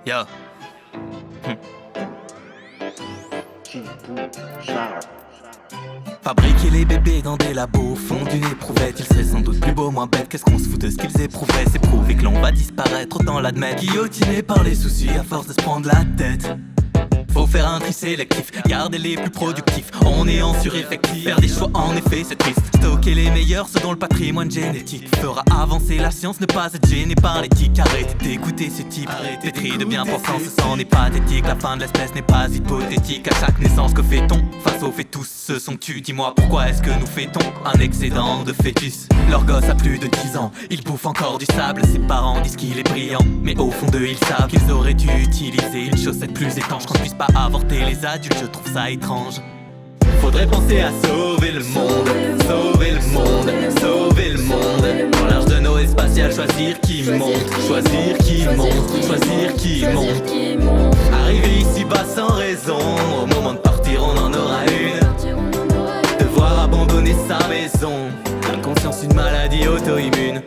Yo. Fabriquer les bébés dans des labos, fond d'une éprouvette. Ils seraient sans doute plus beaux, moins bêtes. Qu'est-ce qu'on se fout de ce qu'ils éprouveraient? C'est prouvé que l'on va disparaître, autant l'admettre. Guillotiné par les soucis à force de se prendre la tête. Faut faire un tri sélectif, garder les plus productifs. On est en sureffectif, faire des choix en effet c'est triste. Stocker les meilleurs, ceux dont le patrimoine génétique fera avancer la science, ne pas être gêné par l'éthique. Arrêtez d'écouter ce type, pétri de bien-pensance, ce sang n'est pathétique. La fin de l'espèce n'est pas hypothétique. À chaque naissance, que fait-on face aux fœtus? Se sont-tu? Dis-moi pourquoi est-ce que nous fêtons un excédent de fœtus? Leur gosse a plus de 10 ans, il bouffe encore du sable. Ses parents disent qu'il est brillant, mais au fond d'eux ils savent qu'ils auraient dû utiliser une chaussette plus étanche. Qu'on puisse pas avorter les adultes, je trouve ça étrange. Faudrait penser à sauver le monde, sauver le monde, sauver le monde. Dans l'âge de Noé spatial, choisir qui monte, choisir qui monte, choisir qui monte. Arriver ici bas sans raison, au moment de partir on en aura une. Devoir abandonner sa maison, l'inconscience une maladie auto-immune.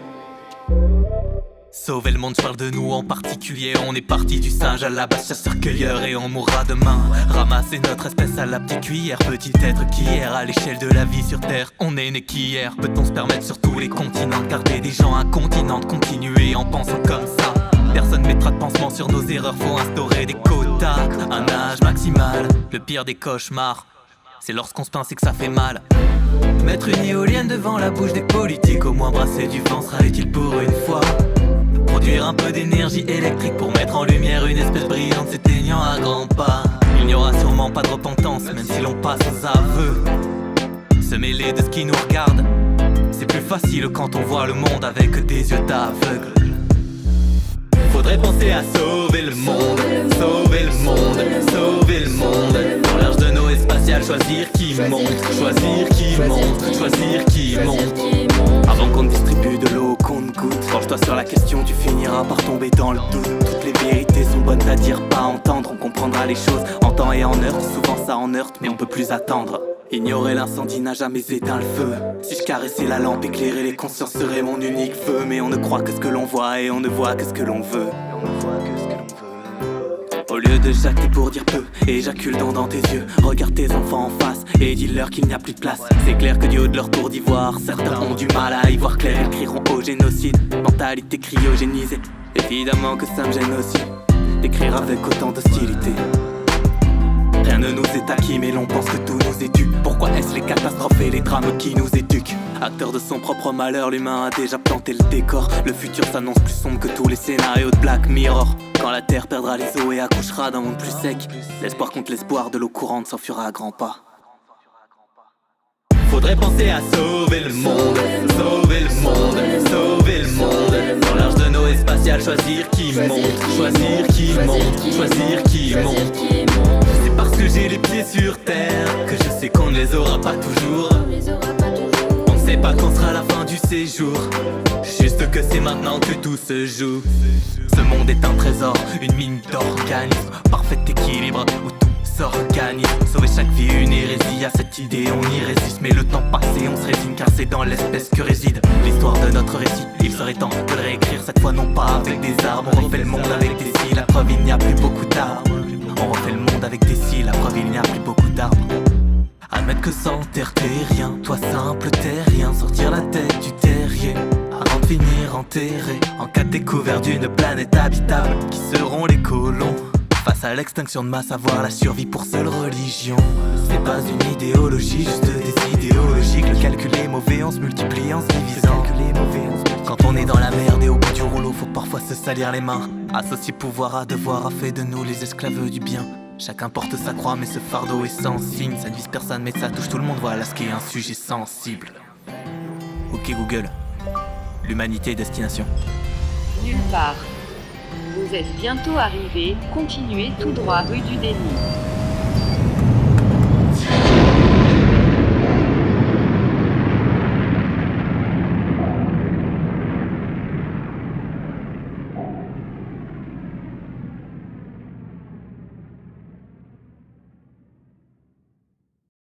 Sauver le monde, je parle de nous en particulier. On est parti du singe à la base, chasseur-cueilleur, et on mourra demain. Ramasser notre espèce à la petite cuillère. Petit être qu'hier, à l'échelle de la vie sur Terre, on est né qu'hier. Peut-on se permettre sur tous les continents de garder des gens incontinents, de continuer en pensant comme ça? Personne mettra de pansement sur nos erreurs, faut instaurer des quotas. Un âge maximal, le pire des cauchemars, c'est lorsqu'on se pince et que ça fait mal. Mettre une éolienne devant la bouche des politiques, au moins brasser du vent sera utile pour une fois. Produire un peu d'énergie électrique pour mettre en lumière une espèce brillante s'éteignant à grands pas. Il n'y aura sûrement pas de repentance, même si l'on passe aux aveux. Se mêler de ce qui nous regarde, c'est plus facile quand on voit le monde avec des yeux d'aveugle. Faudrait penser à sauver le monde, sauver le monde, sauver le monde. Dans l'âge de Noé spatial, choisir qui monte, choisir qui monte, choisir qui monte. Avant qu'on ne distribue de l'eau qu'on ne goûte, penche-toi sur la question, tu finiras par tomber dans le doute. Toutes les vérités sont bonnes à dire, pas à entendre. On comprendra les choses en temps et en heure. Souvent ça en heurte, mais on peut plus attendre. Ignorer l'incendie n'a jamais éteint le feu. Si je caressais la lampe, éclairer les consciences serait mon unique feu. Mais on ne croit que ce que l'on voit et on ne voit que ce que l'on veut. Au lieu de jacter pour dire peu, éjacule dans tes yeux. Regarde tes enfants en face et dis-leur qu'il n'y a plus de place. C'est clair que du haut de leur tour d'ivoire, certains ont du mal à y voir clair. Ils crieront au génocide, mentalité cryogénisée. Évidemment que ça me gêne aussi, d'écrire avec autant d'hostilité. Rien ne nous est acquis, mais l'on pense que tout nous est dû. Pourquoi est-ce les catastrophes et les drames qui nous éduquent? Acteur de son propre malheur, l'humain a déjà planté le décor. Le futur s'annonce plus sombre que tous les scénarios de Black Mirror. Quand la terre perdra les eaux et accouchera d'un monde plus sec, l'espoir contre l'espoir de l'eau courante s'enfuira à grands pas. Faudrait penser à sauver le monde, sauver le monde, sauver le monde. Dans l'âge de Noé spatial, choisir qui monte, choisir qui monte, choisir qui monte. C'est parce que j'ai les pieds sur terre que je sais qu'on ne les aura pas toujours. On ne sait pas quand sera la fin du séjour, juste que c'est maintenant que tout se joue. Ce monde est un trésor, une mine d'organisme, parfait équilibre où tout s'organise. Sauver chaque vie une hérésie, à cette idée on y résiste. Mais le temps passé on se résigne car c'est dans l'espèce que réside l'histoire de notre récit. Il serait temps de le réécrire cette fois non pas avec des arbres. On refait le monde avec des cils, la preuve il n'y a plus beaucoup d'arbres. On refait le monde avec des cils, la preuve il n'y a plus beaucoup d'arbres. Admettre que sans terre t'es rien, toi simple terrien. Sortir la tête du terrier avant de finir enterré en cas de découverte d'une planète habitable. Qui seront les colons face à l'extinction de masse, avoir la survie pour seule religion? C'est pas une idéologie, juste des idéologiques. Le calcul est mauvais, on se multiplie en se divisant. Quand on est dans la merde et au bout du rouleau, faut parfois se salir les mains. Associer pouvoir à devoir a fait de nous les esclaves du bien. Chacun porte sa croix mais ce fardeau est sans signe. Ça ne vise personne mais ça touche tout le monde, voilà ce qui est un sujet sensible. Ok Google, l'humanité destination. Nulle part. Vous êtes bientôt arrivé, continuez tout droit rue du Déni.